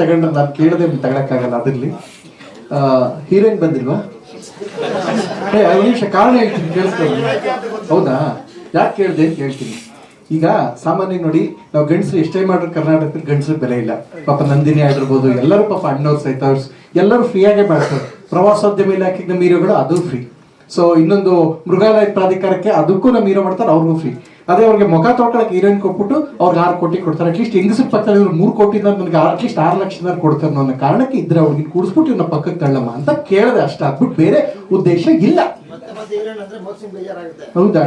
ತಗೊಂಡ್ರೆ ನಾನು ಕೇಳದೆ ತಗೊಳಕ್ಕಾಗಲ್ಲ. ಅದಿರ್ಲಿ, ಹೀರೋಯಿನ್ ಬಂದಿಲ್ವಾ? ಒಂದು ನಿಮಿಷ ಕಾರಣ ಹೇಳ್ತೀನಿ, ಕೇಳಿಸ್ಕೊಳ್ಳಿ. ಹೌದಾ, ಯಾಕೆ ಕೇಳಿದೆ ಅಂತ ಹೇಳ್ತೀನಿ. ಈಗ ಸಾಮಾನ್ಯ ನೋಡಿ, ನಾವು ಗಂಡಸರು ಎಷ್ಟೇ ಮಾಡಿದ್ರು ಕರ್ನಾಟಕದಲ್ಲಿ ಗಂಡಸ್ರಿಗೆ ಬೆಲೆ ಇಲ್ಲ. ಪಾಪ ನಂದಿನಿ ಆಗಿರ್ಬೋದು, ಎಲ್ಲರೂ ಪಾಪ ಅಣ್ಣವ್ರು ಸಹಿತ ಎಲ್ಲರೂ ಫ್ರೀಯಾಗೇ ಮಾಡ್ತಾರೆ. ಪ್ರವಾಸೋದ್ಯಮ ಇಲಾಖೆಗೆ ನಮ್ಮ ಹೀರೋಗಳು ಅದು ಫ್ರೀ. ಸೊ ಇನ್ನೊಂದು ಮೃಗಾಲಯ ಪ್ರಾಧಿಕಾರಕ್ಕೆ ಅದಕ್ಕೂ ನಮ್ಮ ಹೀರೋ ಮಾಡ್ತಾರೆ, ಅವ್ರಿಗೂ ಫ್ರೀ. ಅದೇ ಅವ್ರಿಗೆ ಮುಖ ತೊಳ್ಕೊಳಕ್ಕೆ ಹೀರೋಯಿನ್ ಕೊಟ್ಬಿಟ್ಟು ಅವ್ರಿಗೆ 6 ಕೋಟಿ ಕೊಡ್ತಾರೆ. ಅಟ್ಲೀಸ್ಟ್ ಹೆಂಗಸ್ರ ಪಕ್ಕದಲ್ಲಿ 3 ಕೋಟಿಯಿಂದ ನನಗೆ ಅಟ್ಲೀಸ್ಟ್ 6 ಲಕ್ಷದ ಕೊಡ್ತಾರೆ ಅನ್ನೋ ಕಾರಣಕ್ಕೆ ಇದ್ರೆ ಅವ್ರಿಗೆ ಕೂಡಿಸ್ಬಿಟ್ಟು ಇವ್ನ ಪಕ್ಕಕ್ಕೆ ತಳ್ಳಮ್ಮ ಅಂತ ಕೇಳಿದೆ ಅಷ್ಟ. ಆಗ್ಬಿಟ್ಟು ಬೇರೆ ಉದ್ದೇಶ ಇಲ್ಲ. ಹೌದಾ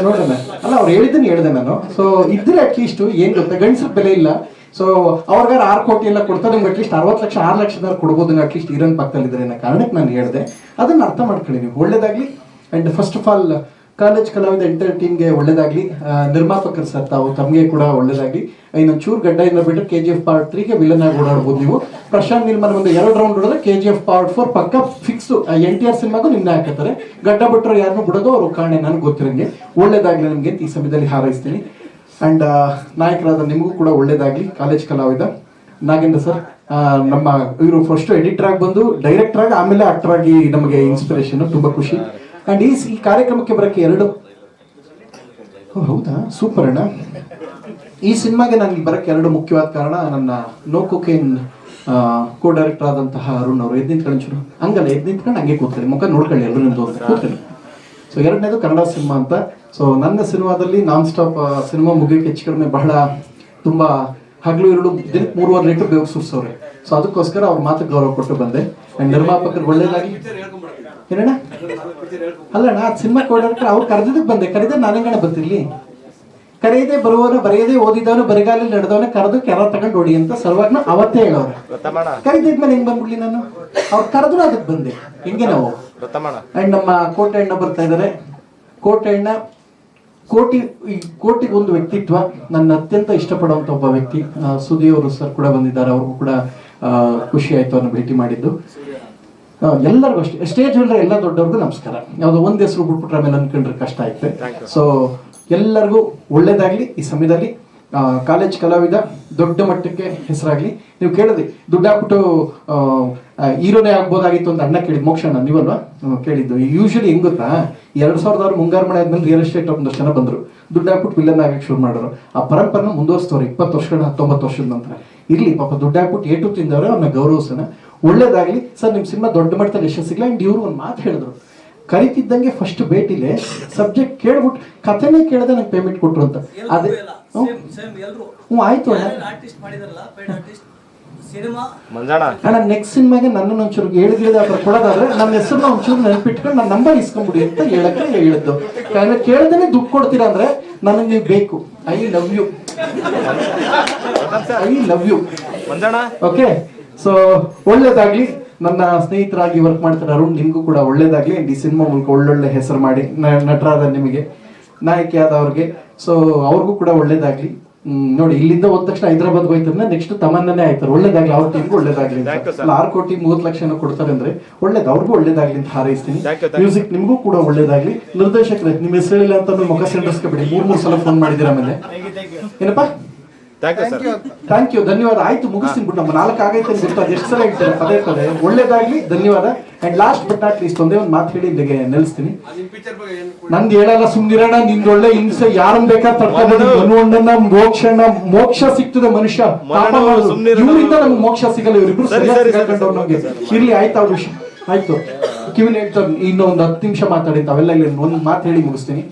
ನೋಡೋಣ. ಅಲ್ಲ, ಅವ್ರು ಹೇಳಿದ್ದನ್ನು ಹೇಳಿದೆ ನಾನು. ಸೊ ಇದ್ರೆ ಅಟ್ಲೀಸ್ಟ್ ಏನ್ ಗೊತ್ತಾ, ಗಂಡಸ್ರ ಬೆಲೆ ಇಲ್ಲ. ಸೊ ಅವ್ರಿಗಾರ 6 ಕೋಟಿ ಎಲ್ಲ ಕೊಡ್ತಾರೆ, ನಿಮ್ಗೆ ಅಟ್ಲೀಸ್ಟ್ 60 ಲಕ್ಷ 6 ಲಕ್ಷದಾರು ಕೊಡ್ಬೋದು ಅಟ್ಲೀಸ್ಟ್ ಹೀರೋನ್ ಪಕ್ಕದಲ್ಲಿ ಇದ್ರೆ ಅನ್ನೋ ಕಾರಣಕ್ಕೆ ನಾನು ಹೇಳಿದೆ. ಅದನ್ನ ಅರ್ಥ ಮಾಡ್ಕೊಳ್ಳಿ ನೀವು. ಒಳ್ಳೇದಾಗ್ಲಿ. And first of all college ಕಲಾವಿದ ಎಂಟರ್ ಟೀಮ್ಗೆ ಒಳ್ಳೇದಾಗ್ಲಿ. ನಿರ್ಮಾಪಕರು ಸರ್ ತಾವು ತಮಗೆ ಕೂಡ ಒಳ್ಳೇದಾಗ್ಲಿ. ಇನ್ನೊಂದು ಚೂರು ಗಡ್ಡೆಯಿಂದ ಬಿಟ್ಟರೆ KGF ಪಾರ್ಟ್ 3ಗೆ ವಿಲನ್ ಆಗಿ ಓಡಾಡ್ಬೋದು ನೀವು. ಪ್ರಶಾಂತ್ ನಿಲ್ಮನ್ ಒಂದು 2 ರೌಂಡ್ ಹೊಡೆದ್ರೆ KGF ಪಾರ್ಟ್ 4 ಪಕ್ಕ ಫಿಕ್ಸ್. NTR ಸಿನಿಮಾಗೂ ನಿನ್ನೆ ಹಾಕತ್ತಾರೆ. ಗಡ್ಡ ಬಿಟ್ಟರು ಯಾರನ್ನೂ ಬಿಡೋದು ಅವ್ರು ಕಾರಣ ನನಗೆ ಗೊತ್ತಿರಂಗೆ. ಒಳ್ಳೇದಾಗ್ಲಿ ನಿಮಗೆ ಈ ಸಮಯದಲ್ಲಿ ಹಾರೈಸ್ತೀನಿ. ಅಂಡ್ ನಾಯಕರಾದ ನಿಮಗೂ ಕೂಡ ಒಳ್ಳೇದಾಗ್ಲಿ. ಕಾಲೇಜ್ ಕಲಾವಿದ ನಾಗೇಂದ್ರ ಸರ್, ನಮ್ಮ ಇವರು ಫಸ್ಟ್ ಎಡಿಟರ್ ಆಗಿ ಬಂದು ಡೈರೆಕ್ಟರ್ ಆಗಿ ಆಮೇಲೆ ಆಕ್ಟರ್ ಆಗಿ ನಮಗೆ ಇನ್ಸ್ಪಿರೇಷನ್, ತುಂಬಾ ಖುಷಿ. ಅಂಡ್ ಈ ಕಾರ್ಯಕ್ರಮಕ್ಕೆ ಬರೋಕ್ಕೆ 2 ಹೌದಾ ಸೂಪರ್ ಅಣ್ಣ. ಈ ಸಿನಿಮಾಗೆ ನನಗೆ ಬರೋಕ್ಕೆ 2 ಮುಖ್ಯವಾದ ಕಾರಣ. ನನ್ನ ನೋ ಕೊಕೇನ್ ಕೋ ಡೈರೆಕ್ಟರ್ ಆದಂತಹ ಅರುಣ್ ಅವರು. ಎದ್ದು ನಿಂತ್ಕೊಂಡು ಹಂಗಲ್ಲ, ಎದ್ದು ನಿಂತ್ಕೊಂಡು ಹಂಗೆ ಕೂತ್ಕೊಳ್ಳಿ, ಮುಖ ನೋಡ್ಕೊಳ್ಳಿ ಎಲ್ಲರೂ ನಿಂತು ಕೂತ್ಕೊಳ್ಳಿ. ಸೊ 2ನೇದು ಕನ್ನಡ ಸಿನಿಮಾ ಅಂತ. ಸೊ ನನ್ನ ಸಿನಿಮಾದಲ್ಲಿ ನಾನ್ ಸ್ಟಾಪ್ ಸಿನಿಮಾ ಮುಗಿಯೋಕೆ ಹೆಚ್ಚು ಕಡಿಮೆ ಬಹಳ ತುಂಬಾ ಹಗಲು ಇರುಳು ದಿನಕ್ಕೆ 3.5 ಲೀಟರ್ ಬೇವು ಸುರಿಸೋರೆ. ಸೊ ಅದಕ್ಕೋಸ್ಕರ ಅವ್ರ ಮಾತು ಗೌರವ ಕೊಟ್ಟು ಬಂದೆ. ಅಂಡ್ ನಿರ್ಮಾಪಕರು ಒಳ್ಳೇದಾಗಿ ಏನಣ್ಣ ಅಲ್ಲಣ್ಣ, ಸಿನಿಮಾ ಕೊಡೋಕೆ ಅವ್ರು ಕರೆದಿದ್ದಕ್ಕೆ ಬಂದೆ. ಕರೆದ ನಾನೆಂಗಣ ಬರ್ತಿರ್ಲಿ. ಕರೆಯದೆ ಬರುವವನು ಬರೆಯದೆ ಓದಿದವನು ಬರಿಗಾಲಲ್ಲಿ ನಡೆದವನ ಕರೆದು ಕೆರ ತಗೊಂಡು ಹೊಡಿ ಅಂತ ಸರ್ವಾಗ್ನ ಅವತ್ತೇ ಹೇಳೋರು. ಕರೆದಿದ್ಮೇಲೆ ಹೆಂಗ್ ಬಂದ್ಬಿಡ್ಲಿ ನಾನು? ಅವ್ರು ಕರೆದ್ರು ಅದಕ್ಕೆ ಬಂದೆ. ಹೆಂಗೆ ನಾವು. ಅಂಡ್ ನಮ್ಮ ಕೋಟೆ ಅಣ್ಣ ಬರ್ತಾ ಇದಾರೆ. ಕೋಟೆ ಅಣ್ಣ ಕೋಟಿಗೊಂದು ವ್ಯಕ್ತಿತ್ವ. ನನ್ನ ಅತ್ಯಂತ ಇಷ್ಟಪಡುವಂತ ಒಬ್ಬ ವ್ಯಕ್ತಿ. ಸುದಿ ಅವರು ಸರ್ ಕೂಡ ಬಂದಿದ್ದಾರೆ. ಅವ್ರಿಗೂ ಕೂಡ ಖುಷಿ ಆಯ್ತು ಅವ್ರನ್ನ ಭೇಟಿ ಮಾಡಿದ್ದು. ಎಲ್ಲರಿಗೂ ಅಷ್ಟೇ, ಸ್ಟೇಜ್ ಮೇಲೆ ಎಲ್ಲ ದೊಡ್ಡವ್ರಿಗೂ ನಮಸ್ಕಾರ. ಯಾವುದೋ ಒಂದ್ ಹೆಸರು ಬಿಟ್ಬಿಟ್ರೆ ಆಮೇಲೆ ಅನ್ಕೊಂಡ್ರೆ ಕಷ್ಟ ಆಯ್ತು. ಸೊ ಎಲ್ಲರಿಗೂ ಒಳ್ಳೇದಾಗ್ಲಿ. ಈ ಸಮಯದಲ್ಲಿ ಕಾಲೇಜ್ ಕಲಾವಿದ ದೊಡ್ಡ ಮಟ್ಟಕ್ಕೆ ಹೆಸರಾಗ್ಲಿ. ನೀವು ಕೇಳಿದ್ರಿ ದುಡ್ಡು ಹಾಕ್ಬಿಟ್ಟು ಹೀರೋನೇ ಆಗ್ಬೋದಾಗಿತ್ತು ಅಂತ ಅಣ್ಣ ಕೇಳಿದ್, ಮೋಕ್ಷಣ್ಣ ನೀವಲ್ವಾ ಕೇಳಿದ್ದು. ಯೂಶಲಿ ಹೆಂಗ್ ಗೊತ್ತಾ, 2006 ಮುಂಗಾರು ಮಳೆ ಆದ್ಮೇಲೆ ರಿಯಲ್ ಎಸ್ಟೇಟ್ ಒಂದಷ್ಟು ಜನ ಬಂದ್ರು, ದುಡ್ಡು ಹಾಕ್ಬಿಟ್ಟು ವಿಲನ್ ಆಗಕ್ಕೆ ಶುರು ಮಾಡೋರು. ಆ ಪರಂಪರೆನ ಮುಂದುವರಿಸ್ತವ್ರೆ 20 ವರ್ಷ 19 ವರ್ಷದ ನಂತರ. ಇರ್ಲಿ ಪಾಪ ದುಡ್ಡು ಹಾಕ್ಬಿಟ್ಟು ಏಟು ತಿಂದವ್ರೆ, ಅವ್ರನ್ನ ಗೌರವಿಸೋಣ. ಒಳ್ಳೇದಾಗ್ಲಿ ಸರ್. ನಿಮ್ ಸಿನಿಮಾ ದೊಡ್ಡ ಮಟ್ಟದಲ್ಲಿ ಯಶಸ್ಸಿಲ್ಲ. ಅಂಡ್ ಇವ್ರು ಒಂದು ಮಾತು ಹೇಳಿದ್ರು, ಕರಿತಿದ್ದಂಗೆ ಫಸ್ಟ್ ಭೇಟಿಲೆ ಸಬ್ಜೆಕ್ಟ್ ಕೇಳ್ಬಿಟ್ಟು ಕಥೆನೇ ಕೇಳದೆ ನಂಗೆ ಪೇಮೆಂಟ್ ಕೊಟ್ರು ಅಂತ. ಅದೇ ಆಯ್ತು ಅಣ್ಣ. ನೆಕ್ಸ್ಟ್ ಸಿನಿಮಾಗೆ ನನ್ನ ಒಂಚೂರು ಹೇಳಿದ ಅದ್ರ ಕೊಡೋದಾದ್ರೆ ನನ್ನ ಹೆಸರನ್ನ ಒಂಚೂರು ನೆನಪಿಟ್ಕೊಂಡು ನನ್ನ ನಂಬರ್ ಇಸ್ಕೊಂಡ್ಬಿಡಿ ಅಂತ ಹೇಳಕ್ಕೆ ಹೇಳಿದ್ದು. ಕೇಳ್ದೇನೆ ದುಡ್ಡು ಕೊಡ್ತೀರಾ ಅಂದ್ರೆ ನನಗೆ ಬೇಕು. I love you. Okay. So ಒಳ್ಳೇದಾಗ್ಲಿ. ನನ್ನ ಸ್ನೇಹಿತರಾಗಿ ವರ್ಕ್ ಮಾಡ್ತಾರೆ ಅರುಣ್, ನಿಮ್ಗೂ ಕೂಡ ಒಳ್ಳೇದಾಗ್ಲಿ. ಈ ಸಿನಿಮಾ ಮೂಲಕ ಒಳ್ಳೊಳ್ಳೆ ಹೆಸರು ಮಾಡಿ ನಟರಾದ ನಿಮಗೆ, ನಾಯಕಿಯಾದವ್ರಿಗೆ, ಸೊ ಅವ್ರಿಗೂ ಕೂಡ ಒಳ್ಳೇದಾಗ್ಲಿ. ನೋಡಿ, ಇಲ್ಲಿಂದ ಹೋದ ತಕ್ಷಣ ಹೈದರಾಬಾದ್ ಹೋಯ್ತಂದ್ರೆ ನೆಕ್ಸ್ಟ್ ತಮನ್ನನೇ ಆಯ್ತಾರೆ. ಒಳ್ಳೇದಾಗ್ಲಿ, ಅವ್ರ ಟೀಮ್ಗೂ ಒಳ್ಳೇದಾಗ್ಲಿ. 6 ಕೋಟಿ 30 ಲಕ್ಷ ಕೊಡ್ತಾರೆ ಅಂದ್ರೆ ಒಳ್ಳೇದು, ಅವ್ರಿಗೂ ಒಳ್ಳೇದಾಗ್ಲಿ ಅಂತ ಹಾರೈಸ್ತೀನಿ. ಮ್ಯೂಸಿಕ್ ನಿಮ್ಗೂ ಕೂಡ ಒಳ್ಳೇದಾಗ್ಲಿ. ನಿರ್ದೇಶಕರೇ, ನಿಮ್ಮ ಹೆಸರು ಹೇಳಿಲ್ಲ ಅಂತ ಮುಖ ಸೆಂಟರ್ಸ್ಕೊಬೇಡಿ. 3 ಸಲ ಫೋನ್ ಮಾಡಿದಿರ. ಆಮೇಲೆ ಏನಪ್ಪಾ, ಥ್ಯಾಂಕ್ ಯು, ಧನ್ಯವಾದ. ಆಯ್ತು, ಮುಗಿಸ್ತೀನಿ ಬಿಟ್ಟು. ನಮ್ಮ 4 ಆಗೈತೆ ಗೊತ್ತು. ಅದು ಎಷ್ಟು ಸಲ ಹೇಳ್ತಾರೆ ಪದೇ ಪದೇ. ಒಳ್ಳೇದಾಗ್ಲಿ, ಧನ್ಯವಾದ. And last but not least ಒಂದೇ ಒಂದು ಮಾತು ಹೇಳಿ ಇಲ್ಲಿಗೆ ನಿಲ್ಲಿಸ್ತೀನಿ. ನಂದು ಹೇಳಲ್ಲ, ಸುಮ್ನಿರೋಣ. ನಿಂದು ಒಳ್ಳೆ ಹಿಂಸೆ ಯಾರನ್ನ ಬೇಕಾದ್ರೆ ತಡ್ಕೊಂಡು ಮೋಕ್ಷ ಸಿಗ್ತದೆ. ಮನುಷ್ಯ ಇವರಿಂದ ನಮ್ಗೆ ಮೋಕ್ಷ ಸಿಗಲ್ಲ. ಇವರಿಬ್ರು ಸರಿಯಾಗಿ ನಮ್ಗೆ ಇರ್ಲಿ. ಆಯ್ತು, ಅವ್ರ ವಿಷಯ ಆಯ್ತು. ಕಿವಿನ ಹೇಳ್ತಾರೆ ಇನ್ನೊಂದು 10 ನಿಮಿಷ ಮಾತಾಡಿ. ಅವೆಲ್ಲ ಇಲ್ಲಿ ಒಂದು ಮಾತು ಹೇಳಿ ಮುಗಿಸ್ತೀನಿ.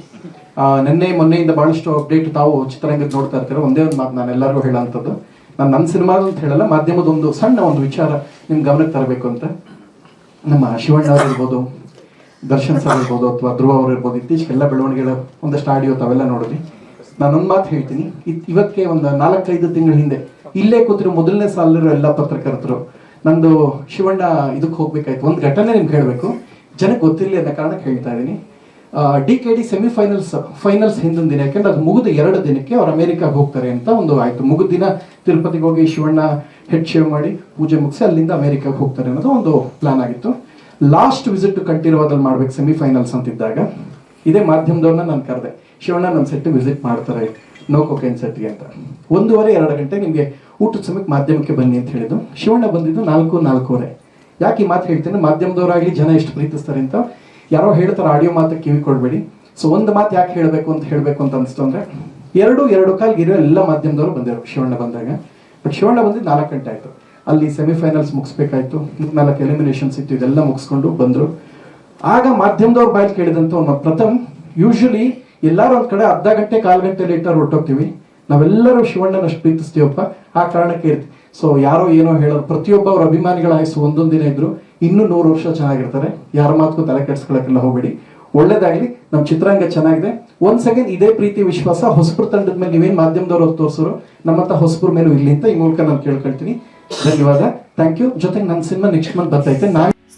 ನಿನ್ನೆ ಮೊನ್ನೆಯಿಂದ ಬಹಳಷ್ಟು ಅಪ್ಡೇಟ್ ತಾವು ಚಿತ್ರರಂಗದ ನೋಡ್ತಾ ಇರ್ತಾರೆ. ಒಂದೇ ಒಂದು ಮಾತು ನಾನು ಎಲ್ಲರಿಗೂ ಹೇಳೋಂಥದ್ದು, ನಾನು ನನ್ನ ಸಿನಿಮಾ ಅಂತ ಹೇಳಲ್ಲ, ಮಾಧ್ಯಮದ ಒಂದು ಸಣ್ಣ ಒಂದು ವಿಚಾರ ನಿಮ್ ಗಮನಕ್ಕೆ ತರಬೇಕು ಅಂತ. ನಮ್ಮ ಶಿವಣ್ಣ ಅವ್ರು ಇರ್ಬೋದು, ದರ್ಶನ್ ಸರ್ ಇರ್ಬೋದು, ಅಥವಾ ಧ್ರುವ ಅವ್ರು ಇರ್ಬೋದು, ಇತ್ತೀಚೆಗೆಲ್ಲ ಬೆಳವಣಿಗೆಗಳು ಒಂದಷ್ಟು ಆಡಿಯೋ ತಾವೆಲ್ಲ ನೋಡಿದ್ವಿ. ನಾನೊಂದು ಮಾತು ಹೇಳ್ತೀನಿ. ಇವತ್ತಿಗೆ ಒಂದು 4-5 ತಿಂಗಳ ಹಿಂದೆ ಇಲ್ಲೇ ಕೂತಿರೋ ಮೊದಲನೇ ಸಾಲಿರೋ ಎಲ್ಲ ಪತ್ರಕರ್ತರು, ನಂದು ಶಿವಣ್ಣ ಇದಕ್ಕೆ ಹೋಗ್ಬೇಕಾಯ್ತು. ಒಂದು ಘಟನೆ ನಿಮ್ಗೆ ಹೇಳಬೇಕು, ಜನಕ್ಕೆ ಗೊತ್ತಿರಲಿ ಅನ್ನೋ ಕಾರಣಕ್ಕೆ ಹೇಳ್ತಾ ಇದ್ದೀನಿ. DKD ಫೈನಲ್ಸ್ ಹಿಂದಿನ ದಿನ, ಯಾಕೆಂದ್ರೆ ಅದು ಮುಗಿದ 2 ದಿನಕ್ಕೆ ಅವ್ರು ಅಮೆರಿಕಾಗೆ ಹೋಗ್ತಾರೆ ಅಂತ ಒಂದು ಆಯ್ತು. ಮುಗಿದ ದಿನ ತಿರುಪತಿಗೆ ಹೋಗಿ ಶಿವಣ್ಣ ಹೆಡ್ ಶೇವ್ ಮಾಡಿ ಪೂಜೆ ಮುಗಿಸಿ ಅಲ್ಲಿಂದ ಅಮೆರಿಕಾಗೆ ಹೋಗ್ತಾರೆ ಅನ್ನೋದು ಒಂದು ಪ್ಲಾನ್ ಆಗಿತ್ತು. ಲಾಸ್ಟ್ ವಿಸಿಟ್ ಕಂಠೀರವದಲ್ಲಿ ಮಾಡ್ಬೇಕು ಸೆಮಿಫೈನಲ್ಸ್ ಅಂತಿದ್ದಾಗ ಇದೇ ಮಾಧ್ಯಮದವ್ರನ್ನ ನಾನು ಕರೆದೆ. ಶಿವಣ್ಣ ನನ್ನ ಸೆಟ್ ವಿಸಿಟ್ ಮಾಡ್ತಾರೆ ನೋ ಕೊಕೇನ್ ಸೆಟ್ಗೆ ಅಂತ. 1:30-2 ಗಂಟೆ ನಿಮಗೆ ಊಟದ ಸಮಯಕ್ಕೆ ಮಾಧ್ಯಮಕ್ಕೆ ಬನ್ನಿ ಅಂತ ಹೇಳಿದ್ದು. ಶಿವಣ್ಣ ಬಂದಿದ್ದು 4:30. ಯಾಕೆ ಈ ಮಾತು ಹೇಳ್ತೇನೆ, ಮಾಧ್ಯಮದವರಾಗಲಿ ಜನ ಎಷ್ಟು ಪ್ರೀತಿಸ್ತಾರೆ ಅಂತ. ಯಾರೋ ಹೇಳ್ತಾರೆ ಆಡಿಯೋ ಮಾತು ಕಿವಿ ಕೊಡಬೇಡಿ. ಸೊ ಒಂದು ಮಾತು ಯಾಕೆ ಹೇಳಬೇಕು ಅಂತ ಅನಿಸ್ತು ಅಂದರೆ, 2:15 ಇರೋ ಎಲ್ಲ ಮಾಧ್ಯಮದವರು ಬಂದರು ಶಿವಣ್ಣ ಬಂದಾಗ. ಬಟ್ ಶಿವಣ್ಣ ಬಂದಿದ್ದು 4 ಗಂಟೆ ಆಯಿತು. ಅಲ್ಲಿ ಸೆಮಿಫೈನಲ್ಸ್ ಮುಗಿಸ್ಬೇಕಾಯ್ತು, 4 ಎಲಿಮಿನೇಷನ್ಸ್ ಇತ್ತು, ಇದೆಲ್ಲ ಮುಗಿಸ್ಕೊಂಡು ಬಂದರು. ಆಗ ಮಾಧ್ಯಮದವ್ರ ಬಾಯಲ್ಲಿ ಕೇಳಿದಂತ ಒಂದು ಪ್ರಥಮ್, ಯೂಶಲಿ ಎಲ್ಲರೂ ಒಂದು ಕಡೆ ಅರ್ಧ ಗಂಟೆ 1/4 ಗಂಟೆ ಲೇಟರ್ ಹೊರಟೋಗ್ತೀವಿ, ನಾವೆಲ್ಲರೂ ಶಿವಣ್ಣನಷ್ಟು ಪ್ರೀತಿಸ್ತೀವಪ್ಪ, ಆ ಕಾರಣಕ್ಕೆ ಇರ್ತೀವಿ. ಸೊ ಯಾರೋ ಏನೋ ಹೇಳೋರು, ಪ್ರತಿಯೊಬ್ಬ ಅವ್ರ ಅಭಿಮಾನಿಗಳ ಆಯಸ್ಸು ಒಂದೊಂದು ದಿನ ಇದ್ರು, ಇನ್ನೂ 100 ವರ್ಷ ಚೆನ್ನಾಗಿರ್ತಾರೆ. ಯಾರ ಮಾತಕ್ಕೂ ತಲೆ ಕೆಡಿಸ್ಕೊಳ್ಳೋಕ್ಕೆಲ್ಲ ಹೋಗ್ಬೇಡಿ. ಒಳ್ಳೇದಾಗ್ಲಿ, ನಮ್ಮ ಚಿತ್ರರಂಗ ಚೆನ್ನಾಗಿದೆ. ಒಂದ್ ಸೆಕೆಂಡ್ ಇದೇ ಪ್ರೀತಿ ವಿಶ್ವಾಸ ಹೊಸಬ್ರ ತಂಡದ ಮೇಲೆ ನೀವೇನ್ ಮಾಧ್ಯಮದವ್ರು ತೋರಿಸೋರು ನಮ್ಮಂತ ಹೊಸಬ್ರ ಮೇಲೂ ಇಲ್ಲಿ ಅಂತ ಈ ಮೂಲಕ ನಾನು ಕೇಳ್ಕೊಳ್ತೀನಿ. ಧನ್ಯವಾದ, ಥ್ಯಾಂಕ್ ಯು. ಜೊತೆಗೆ ನನ್ನ ಸಿನಿಮಾ ನೆಕ್ಸ್ಟ್ ಮಂತ್ ಬರ್ತೈತೆ.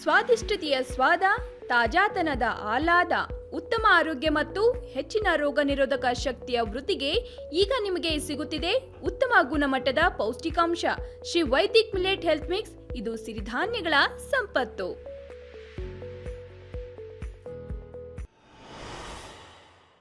ಸ್ವಾದಿಷ್ಟತೆಯ ಸ್ವಾದ, ತಾಜಾತನದ ಆಹ್ಲಾದ, ಉತ್ತಮ ಆರೋಗ್ಯ ಮತ್ತು ಹೆಚ್ಚಿನ ರೋಗ ನಿರೋಧಕ ಶಕ್ತಿಯ ವೃದ್ಧಿಗೆ ಈಗ ನಿಮಗೆ ಸಿಗುತ್ತಿದೆ ಉತ್ತಮ ಗುಣಮಟ್ಟದ ಪೌಷ್ಟಿಕಾಂಶ Shri Vaidik millet health mix. ಇದು ಸಿರಿಧಾನ್ಯಗಳ ಸಂಪತ್ತು.